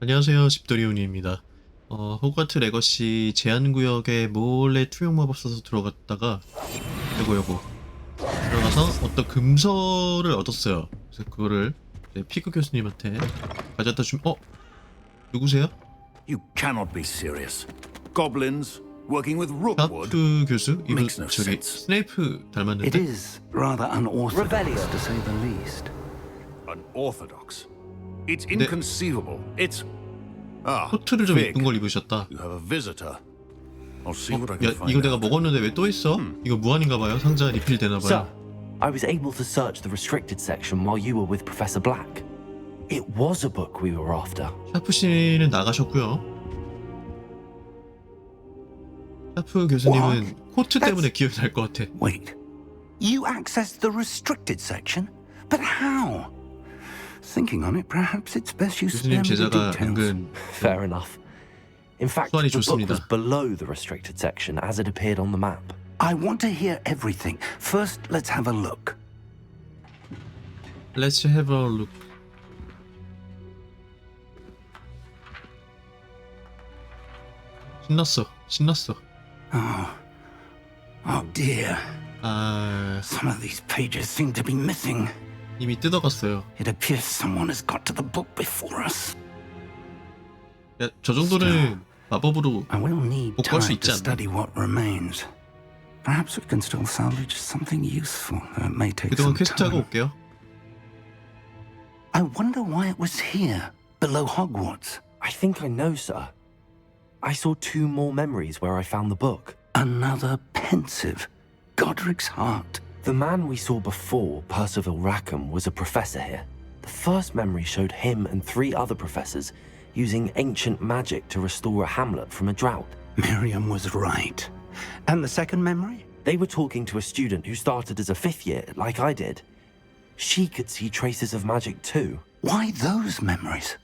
안녕하세요, 집돌이온입니다. 호그와트 레거시 제한구역에 몰래 투명 마법 써서 들어갔다가 요거 들어가서 어떤 금서를 얻었어요. 그래서 그거를 이제 피그 교수님한테 가져다 누구세요? You cannot be serious. Goblins working with rookwood 샤프 교수? 이거 makes no 저기 sense. 스네이프 It 닮았는데? is rather unorthodox, Rebellion. to say the least. Unorthodox. It's inconceivable. It's 코트를 좀 Fig. 이쁜 걸 입으셨다. You have a visitor. I'll see what I 야, can find 이거 내가 out. 먹었는데 왜 또 있어? 이거 무한인가봐요. 상자 리필 Sir, 되나봐요. I was able to search the restricted section while you were with Professor Black. It was a book we were after. 샤프 씨는 나가셨고요. 샤프 교수님은 코트 때문에 기억이 날 것 같아. Wait, you accessed the restricted section? But how? Thinking on it, perhaps it's best you spare 교수님 me the 제자가 details. 은근 Fair enough. In fact, 소환이 the book 좋습니다. was below the restricted section as it appeared on the map. I want to hear everything. First, let's have a look. Let's have a look. 신났어. Oh dear. 아, Some of these pages seem to be missing. 이미 뜯어갔어요. It appears someone has got to the book before us. 야, 저 정도는 마법으로 I will need 복구할 수 time 있지 to 않나? study what remains. Perhaps we can still salvage something useful. It may take 그동안 some 퀘스트하고 time. 올게요. I wonder why it was here, below Hogwarts. I think I know, sir. I saw 2 more memories where I found the book. Another pensive. Godric's heart. The man we saw before, Percival Rackham, was a professor here. The first memory showed him and 3 other professors using ancient magic to restore a hamlet from a drought. Miriam was right. And the second memory? They were talking to a student who started as a 5th year, like I did. She could see traces of magic too. Why those memories?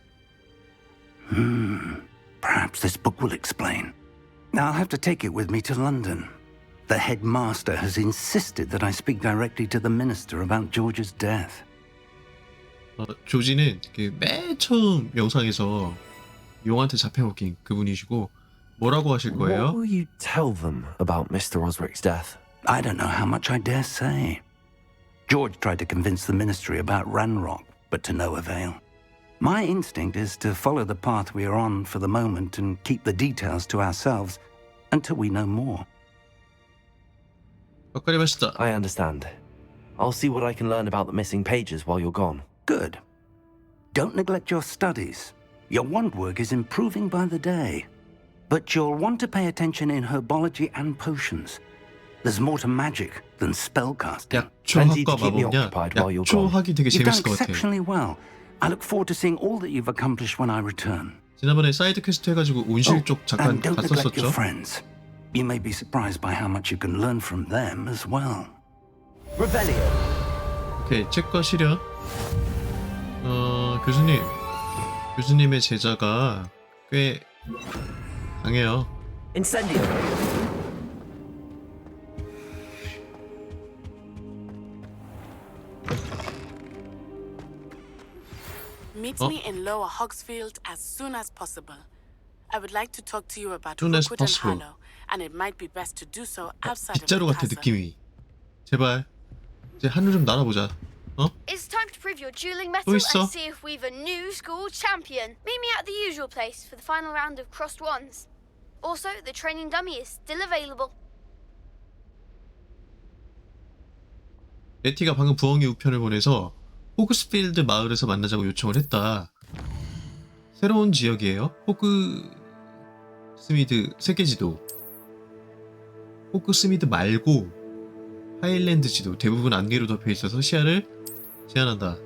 Perhaps this book will explain. I'll have to take it with me to London. The headmaster has insisted that I speak directly to the minister about George's death. 조지는 그 맨 처음 영상에서 용한테 잡혀먹힌 그분이시고 뭐라고 하실 What 거예요? will you tell them about Mr. Osric's death? I don't know how much I dare say. George tried to convince the ministry about Ranrock, but to no avail. My instinct is to follow the path we are on for the moment and keep the details to ourselves until we know more. 빡가리마시다. I understand. I'll see what I can learn about the missing pages while you're gone. Good. Don't neglect your studies. Your wand work is improving by the day. But you'll want to pay attention in herbology and potions. There's more to magic than spellcasting. Plenty 약초학과 to keep me 마법냐? occupied while you're gone. 약초학이 되게 You've done 재밌을 것 같아. exceptionally well. I look forward to seeing all that you've accomplished when I return. 지난번에 사이드 퀘스트 해가지고 온실 쪽 잠깐 and don't neglect 갔었었죠. your friends. You may be surprised by how much you can learn from them as well. Rebellion! 오케이, 책과 시련. 교수님의 제자가 꽤 강해요. Incendio! Meet me in Lower Hogsfield as soon as possible. I would like to talk to you about Soon as Rookwood and possible. Harlow, and it might be best to do so outside of 빗자루 the 같아 castle. 느낌이. 제발 이제 하늘 좀 날아보자. It's time to prove your dueling mettle 또 and 있어? see if we've a new school champion. Meet me at the usual place for the final round of crossed wands. Also, the training dummy is still available. 에티가 방금 부엉이 우편을 보내서 호그스필드 마을에서 만나자고 요청을 했다. 새로운 지역이에요. 호그스미드 세계지도. 호그스미드 말고 하일랜드 지도 대부분 안개로 덮여 있어서 시야를 제한한다.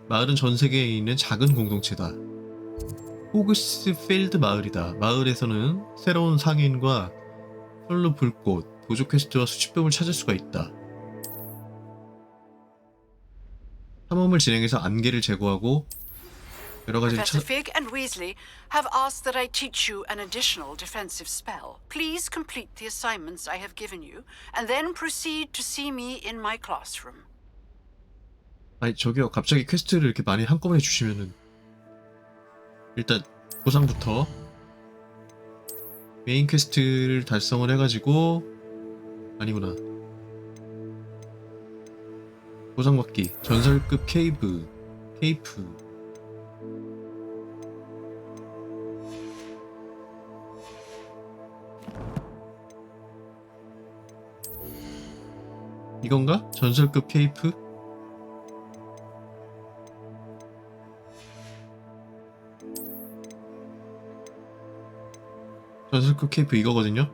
마을은 전 세계에 있는 작은 공동체다. 호그스필드 마을이다. 마을에서는 새로운 상인과 솔로 불꽃, 보조 퀘스트와 수집품을 찾을 수가 있다. 탐험을 진행해서 안개를 제거하고 여러 가지를 Professor Fig and Weasley have asked that I teach you an additional defensive spell. Please complete the assignments I have given you, and then proceed to see me in my classroom. 아니 저기요 갑자기 퀘스트를 이렇게 많이 한꺼번에 주시면은 일단 보상부터 메인 퀘스트를 달성을 해가지고 아니구나. 보상받기 전설급 케이프 이건가? 전설급 케이프? 전설급 케이프 이거거든요?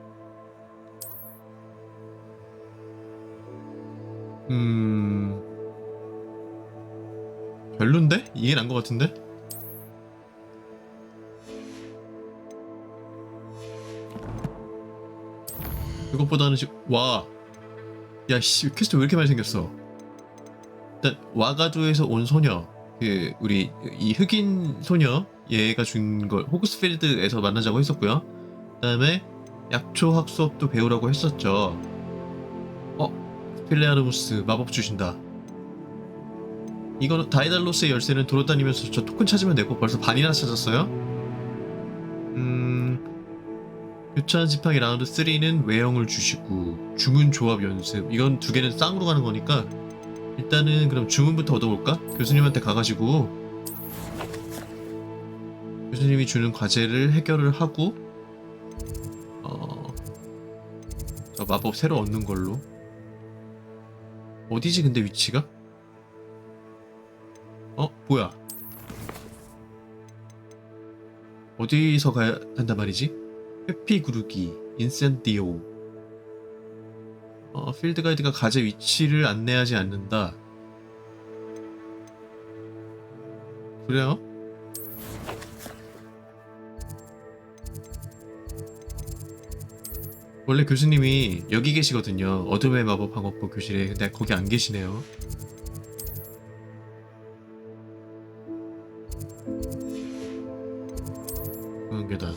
별론데? 이게 난 것 같은데? 그것보다는 와! 야, 씨, 퀘스트 왜 이렇게 많이 생겼어? 일단, 와가두에서 온 소녀. 우리, 이 흑인 소녀. 얘가 준 걸, 호그스필드에서 만나자고 했었고요. 그 다음에, 약초 학 수업도 배우라고 했었죠. 스필레아르무스, 마법 주신다. 이거는 다이달로스의 열쇠는 돌아다니면서 저 토큰 찾으면 되고 벌써 반이나 찾았어요. 교차한 지팡이 라운드 3는 외형을 주시고 주문 조합 연습. 이건 두 개는 쌍으로 가는 거니까 일단은 그럼 주문부터 얻어볼까? 교수님한테 가가지고 교수님이 주는 과제를 해결을 하고 저 마법 새로 얻는 걸로. 어디지 근데 위치가? 뭐야? 어디서 가야 한단 말이지? 회피 구르기, 인센디오. 필드 가이드가 과제 위치를 안내하지 않는다. 그래요? 원래 교수님이 여기 계시거든요. 어둠의 마법 방어법 교실에. 근데 거기 안 계시네요. 계단.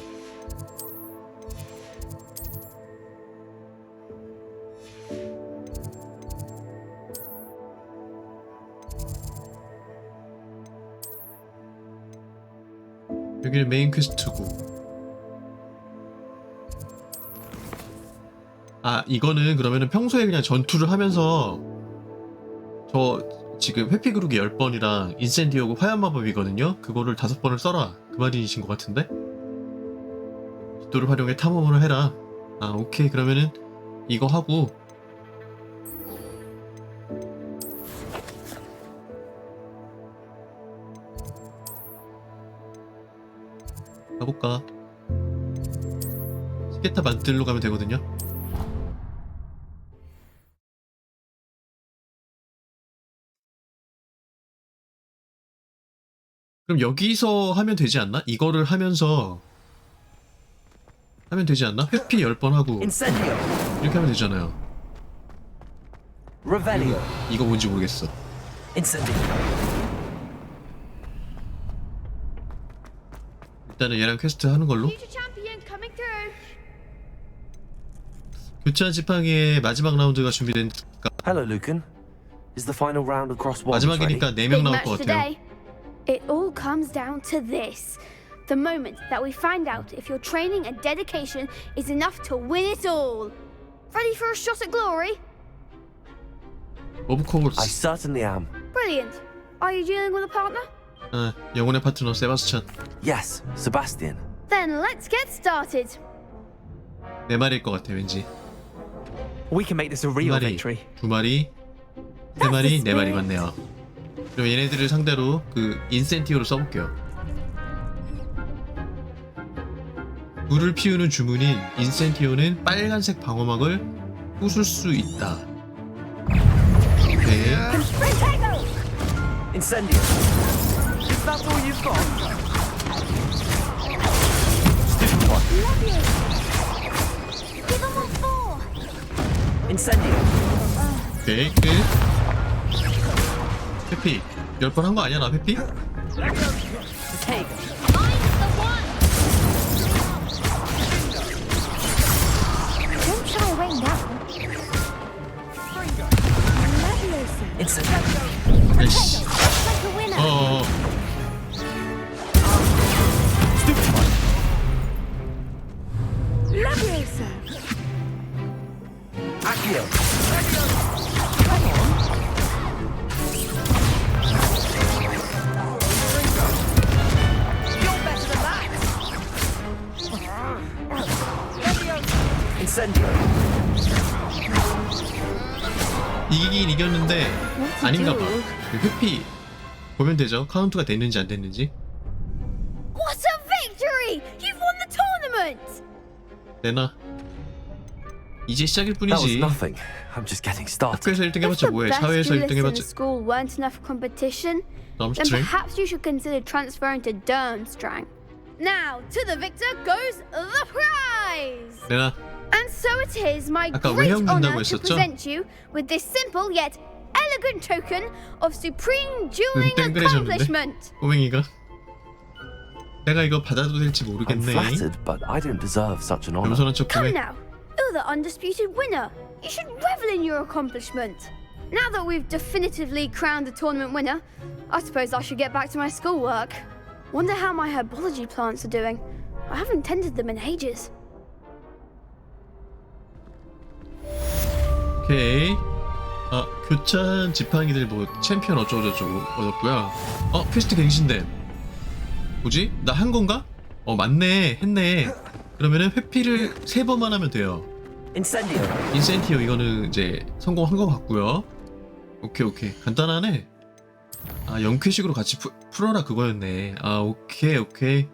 여기는 메인 퀘스트고. 이거는 그러면은 평소에 그냥 전투를 하면서 저 지금 회피 그루기 10번이랑 인센디오고 화염 마법이거든요. 그거를 5번을 써라. 그 말이신 것 같은데? 뒷도를 활용해 탐험을 해라. 오케이. 그러면은 이거 하고 가볼까? 스케타 만들러 가면 되거든요. 그럼 여기서 하면 되지 않나? 이거를 하면서 하면 되지 않나? 회피 10번 하고 이렇게 하면 되잖아요. 이거 뭔지 모르겠어. 일단은 얘랑 퀘스트 하는 걸로. 교차한 지팡이의 마지막 라운드가 준비된다. Hello, Lucan. Is the final round of cross wands ready? 마지막이니까 4명 나올 것 같아요. It all comes down to this. The moment that we find out if your training and dedication is enough to win it all. Ready for a shot at glory? Of course. I certainly am. Brilliant. Are you dealing with a partner? 영혼의 파트너 세바스찬. Yes, Sebastian. Then let's get started. 네 마리일 것 같아 왠지. We can make this a real victory. 2마리, 3마리, 4마리 맞네요. 그럼 얘네들을 상대로 그 인센티오를 써볼게요. 불을 피우는 주문인 인센티오는 빨간색 방어막을 부술 수 있다. 오케이. Incendio. Is that all you've got? Lovely. Give them what for. Incendio. 오케이 끝. 회피 10번 한 거 아니야 나 회피? Take. Don't shy away now. Incendio. 아이씨. Like a winner. 이기긴 이겼는데 What to 아닌가 봐. do? 그 회피 보면 되죠. 카운트가 됐는지 안 됐는지. What a victory! You've won the tournament! 내놔. 이제 시작일 That was 뿐이지. nothing. I'm just getting started. 학교에서 1등 If 해봤자 the 뭐해. best 사회에서 1등 duelists in 해봤자 the school weren't enough competition, then 덤스트링. perhaps you should consider transferring to Durmstrang. Now, to the victor goes the prize! 내놔. And so it is my 아까 great 의형 honor 준다고 to 했었죠? present you with this simple yet elegant token of supreme dueling 땡그레졌는데? accomplishment. 꼬맹이가. 내가 이거 받아도 될지 I'm 모르겠네. flattered, but I don't deserve such an honor. 겸손한 척 Come 해. now, you're the undisputed winner. You should revel in your accomplishment. Now that we've definitively crowned the tournament winner, I suppose I should get back to my schoolwork. Wonder how my herbology plants are doing. I haven't tended them in ages. 오케이. 아, 교찬 지팡이들 뭐 챔피언 어쩌고저쩌고 얻었고요. 퀘스트 갱신됨. 뭐지? 나 한 건가? 맞네. 했네. 그러면은 회피를 3번만 하면 돼요. Incendio. 인센티어 이거는 이제 성공한 것 같고요. 오케이. 간단하네. 아, 영쾌식으로 같이 풀어라 그거였네. 아, 오케이.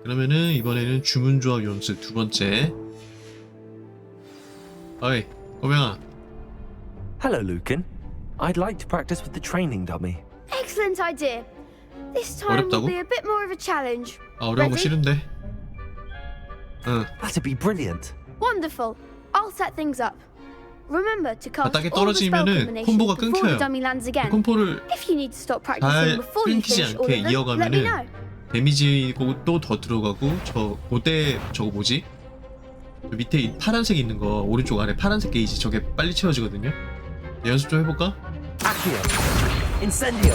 그러면은 이번에는 주문조합 연습 2번째. 어이, 꼬명아. Hello, Lucan. I'd like to practice with the training dummy. Excellent idea. This time will 어렵다고? be a bit more of a challenge. 아, 어려운 거 Ready? 싫은데. 응. That'd be brilliant. Wonderful. I'll set things up. Remember to cast 바닥에 all the spell 떨어지면은 combinations 콤보가 before the 끊겨요. dummy lands again. 콤보를 If you need to stop 잘 practicing before you 끊기지 finish all 않게 of them, let me 이어가면은 know. 데미지고 또 더 들어가고 저 고대 저거 뭐지? 저 밑에 이 파란색 있는 거 오른쪽 아래 파란색 게이지 저게 빨리 채워지거든요. 연습 좀 해볼까? Accio. Incendio.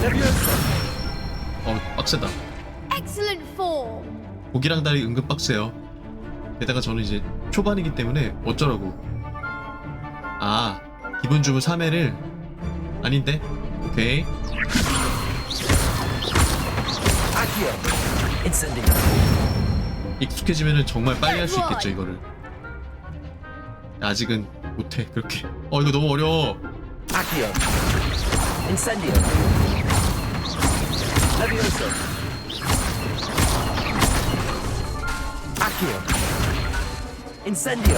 Levioso. 빡세다. Excellent form. 고기랑 다리 은근 빡세요. 게다가 저는 이제 초반이기 때문에 어쩌라고. 아, 기본 주문 3회를 아닌데? 오케이. Accio. Incendio. 익숙해지면은 정말 빨리 할 수 있겠죠 이거를. 아직은 못해 그렇게. 이거 너무 어려워. Accio. Incendio. Levioso. Accio. Incendio.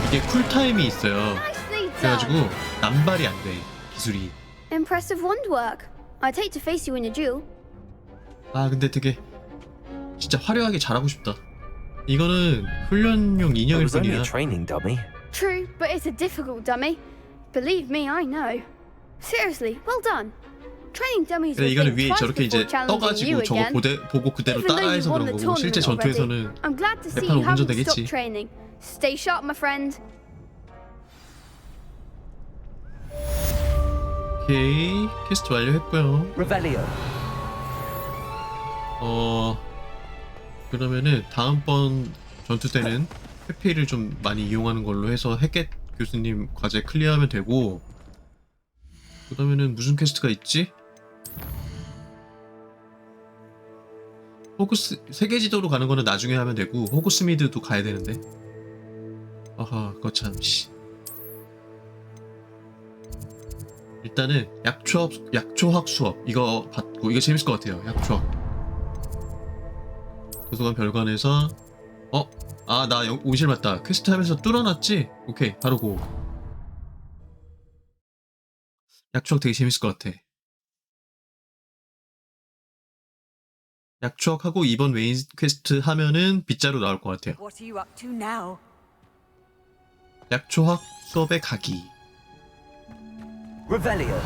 이게 쿨타임이 있어요. Nicely 그래가지고 done. 남발이 안 돼 기술이. Impressive wand work. I'd hate to face you in a duel. 아 근데 되게 진짜 화려하게 잘하고 싶다. 이거는 훈련용 It 인형일 was only 뿐이야. a training dummy. True, but it's a difficult dummy. Believe me, I know. Seriously, well done. Training dummies 근데 will 이거는 think 위에 twice 저렇게 before 이제 challenging 떠가지고 you 저거 again. 보고 그대로 Even though you've 따라해서 won 그런 the 거고 실제 tournament already, 전투에서는 I'm glad to see 대판 you haven't 운전되겠지. stopped training. Stay sharp, my friend. 오케이 퀘스트 완료했고요. Revelio. 그러면은 다음번 전투 때는 회피를 좀 많이 이용하는 걸로 해서 핵겟 교수님 과제 클리어하면 되고, 그다음에는 무슨 퀘스트가 있지? 호그스 세계 지도로 가는 거는 나중에 하면 되고 호그스미드도 가야 되는데. 아하, 그거 참 씨. 일단은 약초학 수업 이거 받고 이거 재밌을 것 같아요. 약초학. 도서관 별관에서 나 온실 맞다. 퀘스트 하면서 뚫어놨지? 오케이 바로 고. 약초학 되게 재밌을 것 같아. 약초학하고 이번 메인 퀘스트 하면은 빗자루 나올 것 같아요. What are you up to now? 약초학 수업에 가기. Revelio.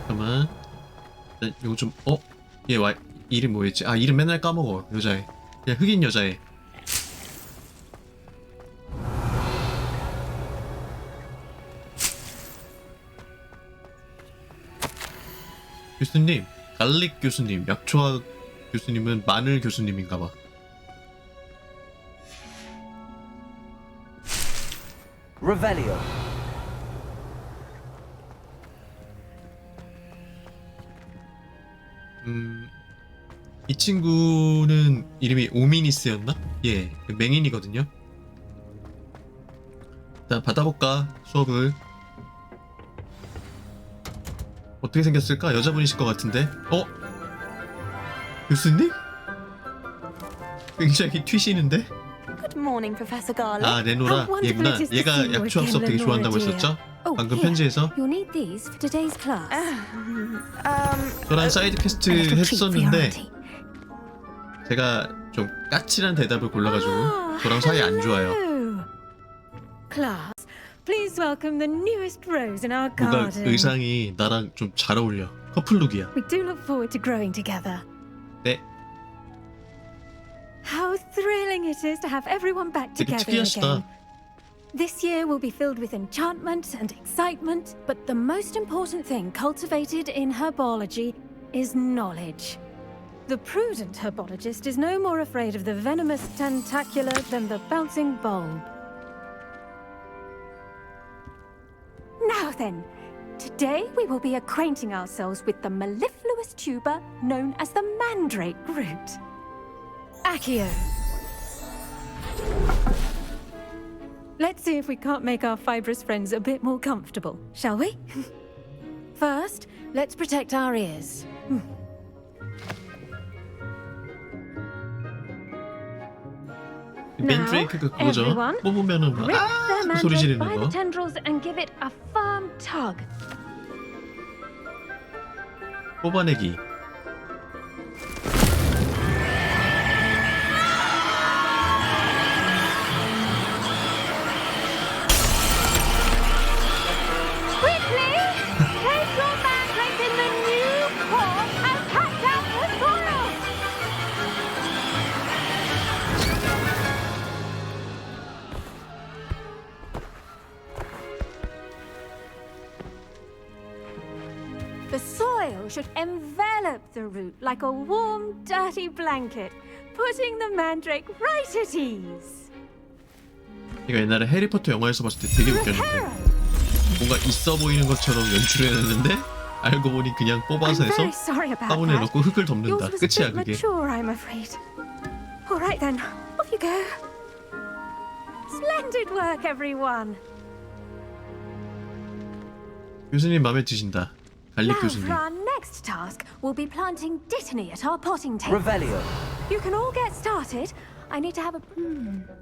잠깐만. 일단 이거 좀 얘 이름 뭐였지? 아 이름 맨날 까먹어. 여자애. 그냥 흑인 여자애. 교수님, 갈릭 교수님, 약초학 교수님은 마늘 교수님인가봐. Revelio. 이 친구는 이름이 오미니스였나? 예, 맹인이거든요. 일단 받아볼까 수업을. 어떻게 생겼을까? 여자분이실 것 같은데. 교수님? 굉장히 튀시는데? Good morning, Professor Garlic. 아, 레노라 얘구나. 얘가 약초학 수업 되게 좋아한다고 했었죠? 방금 편지에서. You'll need these for today's class. 저랑 사이드 퀘스트 했었는데 제가 좀 까칠한 대답을 골라가지고 저랑 사이 안 좋아요. Class, please welcome the newest rose in our 뭔가 garden. 의상이 나랑 좀 잘 어울려. 커플룩이야. We do look forward to growing together. 네. How thrilling it is to have everyone back 되게 together 특이하시다. again. This year will be filled with enchantment and excitement, but the most important thing cultivated in herbology is knowledge. The prudent herbologist is no more afraid of the venomous tentacula than the bouncing bulb. Now then, today we will be acquainting ourselves with the mellifluous tuber known as the mandrake root. Accio. Let's see if we can't make our fibrous friends a bit more comfortable, shall we? First, let's protect our ears. 맨드레이크 그거죠. everyone, 뽑으면은 막 Rip the 그 소리 mandrake 지르는 by the 거. tendrils and give it a firm tug. 뽑아내기. Quickly! Place your mandrake in the new pot and cut down the soil! The soil should envelop the root like a warm, dirty blanket, putting the mandrake right at ease. 이거 옛날에 해리포터 영화에서 봤을 때 되게 웃겼는데 뭔가 있어 보이는 것처럼 연출해냈는데 알고 보니 그냥 뽑아서 I'm 해서 very sorry about 화분에 that. 넣고 흙을 Yours 덮는다. was a 끝이야 bit 그게. mature, I'm afraid. All right then, off you go. Splendid work, everyone. 교수님 마음에 드신다. 갈릭 Now 교수님. for our next task, we'll be planting dittany at our potting table. Revelio. You can all get started. I need to have a...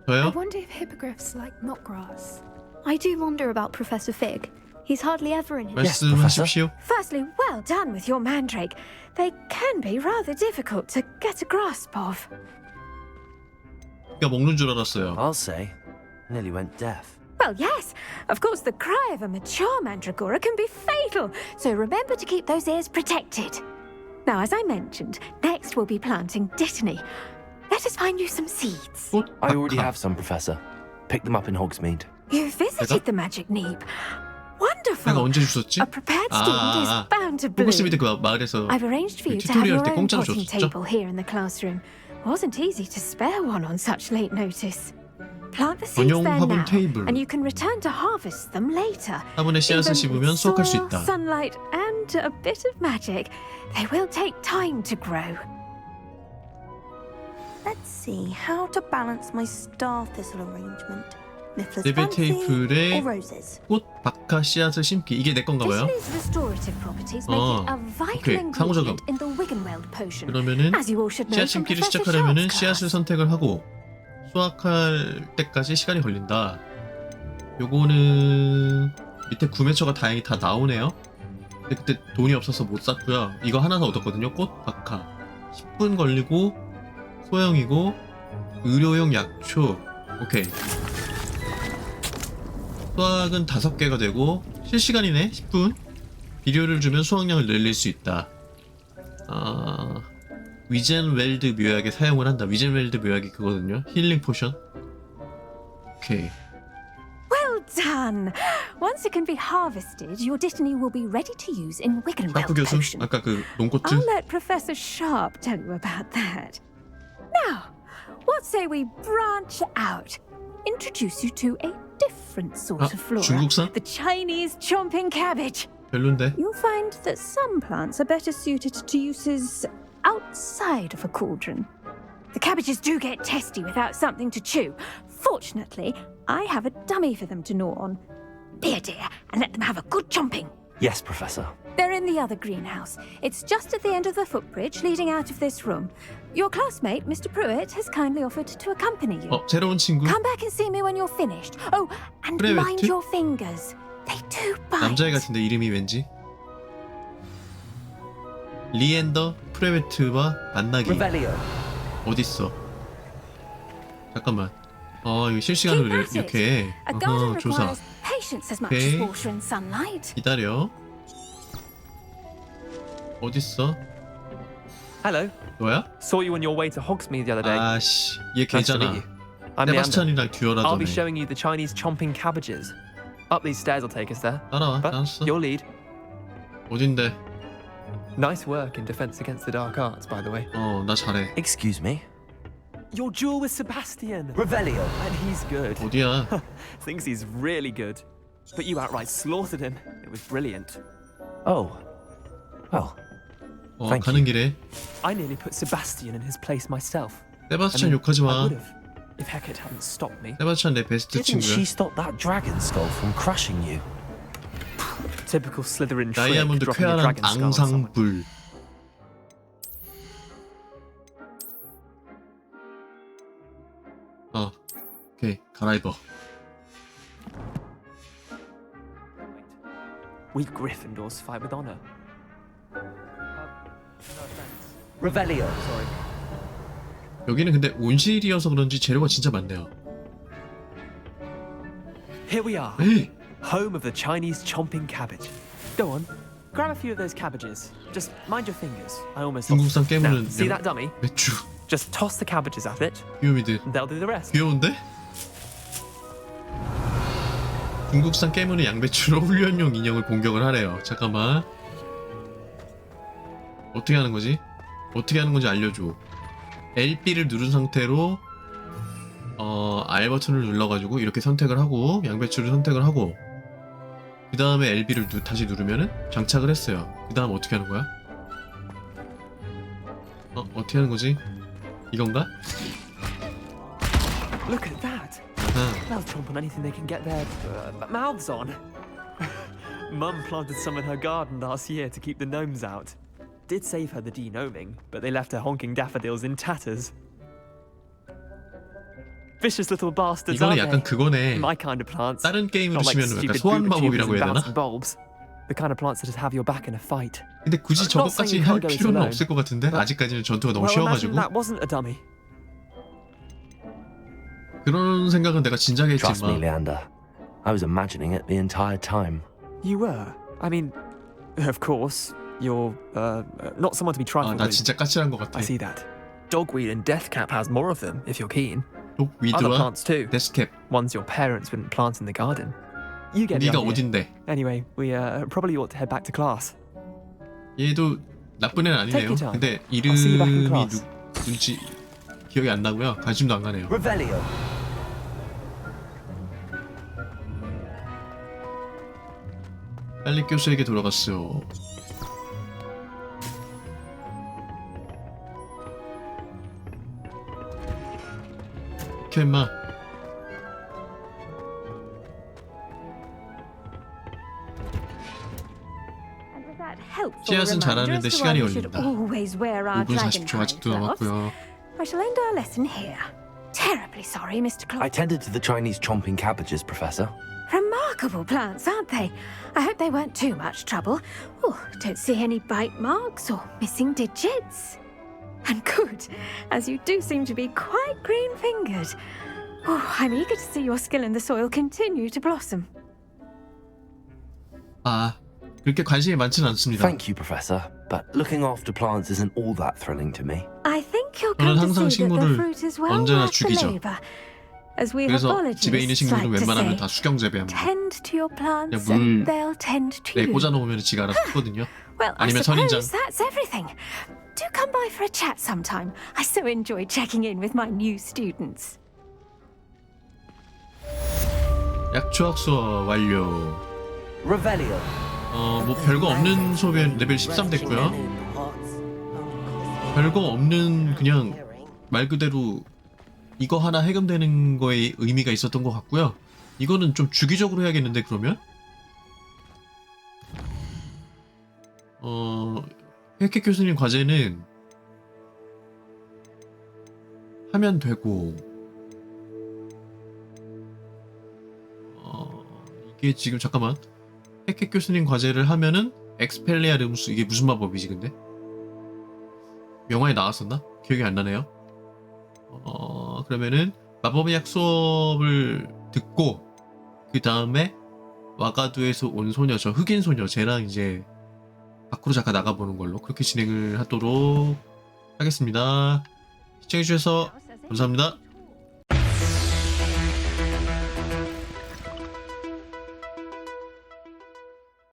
I 저요? wonder if hippogriffs like knotgrass. I do wonder about Professor Fig. He's hardly ever in his... 말씀하십시오. Firstly, well done with your mandrake. They can be rather difficult to get a grasp of. 그러니까 먹는 줄 알았어요. I'll say. Nearly went deaf. Well, yes. Of course, the cry of a mature mandragora can be fatal, so remember to keep those ears protected. Now, as I mentioned, next we'll be planting dittany. Let us find you some seeds. 꽃 I already 박하. have some, Professor. Picked them up in Hogsmeade. You visited 내가? the magic neep. 내가 Wonderful. 언제 주셨지? A prepared student is bound to bloom. 호그스미드 그 마을에서 I've arranged for 그 you to have 튜토리얼 your 때 own 공짜로 potting 줬었죠? table here in the classroom. Wasn't easy to spare one on such late notice. Plant the seeds 전용 there 화분 now, 테이블. and you can return to harvest them later. 화분에 씨앗을 Even 씹으면 with 수확할 수 soil, 있다. sunlight, and a bit of magic, they will take time to grow. Let's see how to balance my star thistle arrangement. Niffler's 레벨 fancy 테이블에 or roses? 꽃 박하 씨앗을 심기. 이게 내 건가 봐요. Dittany's restorative properties make it a vital 오케이, 상호작용. ingredient in the Wiggenweld potion. 그러면은 As you all should know 씨앗 from 심기를 Professor 시작하려면은 Sharp's 씨앗을 class. 선택을 하고 수확할 때까지 시간이 걸린다. 요거는 밑에 구매처가 다행히 다 나오네요. 근데 그때 돈이 없어서 못 샀고요. 이거 하나 더 얻었거든요. 꽃 박하 10분 걸리고 소형이고 의료용 약초. 오케이. 수확은 5개가 되고 실시간이네. 10분. 비료를 주면 수확량을 늘릴 수 있다. 위젠웰드 묘약에 사용을 한다. 위젠웰드 묘약이 그거든요. 힐링 포션. 오케이. Well done! Once it can be harvested, your dittany will be ready to use in 샤프 Wiggenweld 교수 potion. 아까 그 논꽃즈. I'll let Professor Sharp tell you about that. Now, what say we branch out? Introduce you to a different sort of flora. 중국산? The Chinese chomping cabbage. 별론데. You'll find that some plants are better suited to uses out outside of a cauldron. The cabbages do get testy without something to chew. Fortunately, I have a dummy for them to gnaw on. Be a dear and let them have a good chomping. Yes, Professor. They're in the other greenhouse. It's just at the end of the footbridge leading out of this room. Your classmate, Mr. Pruitt, has kindly offered to accompany you. 새로운 친구? Come back and see me when you're finished. Oh, and 프레베트? mind your fingers. They do bite. 남자애 같은데 이름이 왠지? 리엔더 프레베트와 만나기. Revelio. 어딨어? 잠깐만. 이거 실시간으로 Keep at it. 이렇게. A garden 조사. requires patience as much Okay. as water and sunlight. 기다려. 어딨어? Hello. 너야? Saw you on your way to Hogsmeade the other day. 아씨, 얘 Nice to meet 걔잖아. you. I'm Leander. 세바스찬이랑 I'll 듀얼하던 be 애. showing you the Chinese chomping cabbages. Up these stairs will take us there. 따라와, But 알았어. your lead. 어딘데? Nice work in defense against the dark arts, by the way. 나 잘해. Excuse me? Your duel with Sebastian. Revelio. And he's good. 어디야? Thinks he's really good. But you outright slaughtered him. It was brilliant. Oh. Well, Thank 가는 길에. I nearly put Sebastian in his place myself. 세바스찬 욕하지 I 마. would have, if Hecate hadn't stopped me. 세바스찬 내 베스트 didn't 친구야. she stop that dragon skull from crushing you? Typical Slytherin trick, 다이아몬드 dropping a 쾌활한 dragon skull on someone. 앙상불. 오케이, 갈아입어. We Gryffindors fight with honor. Revelio. Sorry. 여기는 근데 온실이어서 그런지 재료가 진짜 많네요. Here we are, 에이! home of the Chinese chomping cabbage. Go on, grab a few of those cabbages. Just mind your fingers. I almost lost 중국산 them. Now, 깨물은 see that dummy? 맥주. Just toss the cabbages at it. 귀요미들. They'll do the rest. 귀여운데? 중국산 깨물은 양배추로 훈련용 인형을 공격을 하래요. 잠깐만. 어떻게 하는 거지? 어떻게 하는 건지 알려줘. LB를 누른 상태로 R 버튼을 눌러가지고 이렇게 선택을 하고 양배추를 선택을 하고 그 다음에 LB를 다시 누르면은 장착을 했어요. 그 다음 어떻게 하는 거야? 어떻게 하는 거지? 이건가? Look at that. They'll chomp on anything they can get their mouths on. Mum planted some in her garden last year to keep the gnomes out. Did save her the de-gnoming, but they left her honking daffodils in tatters. Vicious little bastards, 이거는 aren't 약간 they? 그거네. My kind of plants. 다른 게임으로 Not like 치면 약간 stupid 소환 booba tubers 마법이라고 and 해야 되나? bouncing bulbs. The kind of plants that just have your back in a fight. 근데 굳이 I'm not 저것까지 saying you 할 can't go it 필요는 alone, 없을 것 같은데 but- 아직까지는 전투가 너무 Well, imagine 쉬워가지고 that wasn't a dummy. 그런 생각은 내가 진작에 Trust me, 했지만 Leander. I was imagining it the entire time. You were. I mean, of course, you're not someone to be trifled 나 with. 진짜 까칠한 것 같아. I see that. Dogweed and deathcap has more of them, if you're keen. Other 독위드와 plants too. 데스캡. Ones your parents wouldn't plant in the garden. You get the 네가 idea. 어딘데? Anyway, we probably ought to head back to class. 얘도 나쁜 애는 아니네요. Take your time. 근데 I'll see you back in 이름이 class. 누군지 기억이 안 나고요. 관심도 안 가네요. Revelio. 빨리 교수에게 돌아갔어요. 캔마. And with that helpful 씨앗은 reminder 자라는데 as to 시간이 why we should 걸린다. always wear our 5분 dragon 40초 아직도 hide gloves, 남았고요. I shall end our lesson here. Terribly sorry, Mr. Clark. I tended to the Chinese chomping cabbages, Professor. Remarkable plants, aren't they? I hope they weren't too much trouble. Oh, don't see any bite marks or missing digits. And good, as you do seem to be quite green-fingered. Oh, I'm eager to see your skill in the soil continue to blossom. 그렇게 관심이 많지는 않습니다. Thank you, Professor, but looking after plants isn't all that thrilling to me. I think you'll 저는 come 항상 to see that the 식물을 fruit is well 언제나 worth the 죽이죠. labor. As we 그래서 herbologists 집에 있는 식물은 like to 웬만하면 say, 다 수경 재배합니다. tend to your plants 그냥 and 물 they'll tend to 내 you. 꽂아놓으면 지가 알아서 크거든요. Well, I 아니면 suppose 선인장. that's everything. Do come by for a chat sometime. I so enjoy checking in with my new students. 약초학 수업 완료. Revelio. 뭐 별거 없는 수업에 레벨 13 됐고요. 별거 없는 그냥 말 그대로 이거 하나 해금되는 거에 의미가 있었던 것 같고요. 이거는 좀 주기적으로 해야겠는데 그러면? 혜택 교수님 과제는 하면 되고 이게 지금 잠깐만 혜택 교수님 과제를 하면은 엑스펠리아름스 이게 무슨 마법이지 근데? 영화에 나왔었나? 기억이 안 나네요. 그러면은 마법의 약속을 듣고 그 다음에 와가두에서 온 소녀 저 흑인 소녀 쟤랑 이제 밖으로 잠깐 나가보는 걸로 그렇게 진행을 하도록 하겠습니다. 시청해주셔서 감사합니다.